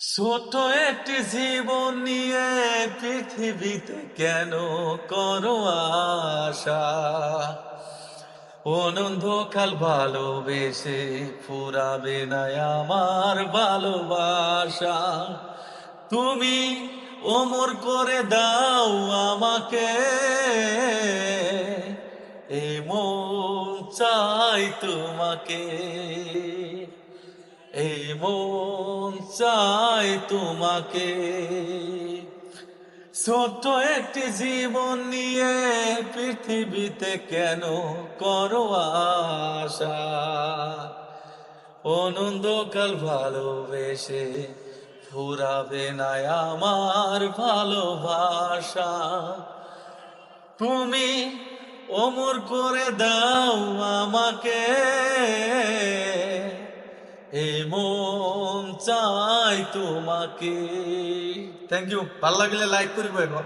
ছোট একটি জীবন নিয়ে পৃথিবীতে কেন করো আশা? অনন্তকাল ভালোবেসে ফুরাবে না আমার ভালোবাসা। তুমি অমর করে দাও আমাকে, এই মন চাই তোমাকে, এই মন চাই তোমাকে। ছোট্ট একটি জীবন নিয়ে পৃথিবীতে কেন করো আশা? অনন্তকাল ভালোবেসে ফুরাবে না আমার ভালোবাসা। তুমি অমর করে দাও আমাকে, এই মন চাই তোমাকে। Thank you. ভালো লাগলে লাইক করবে এখন।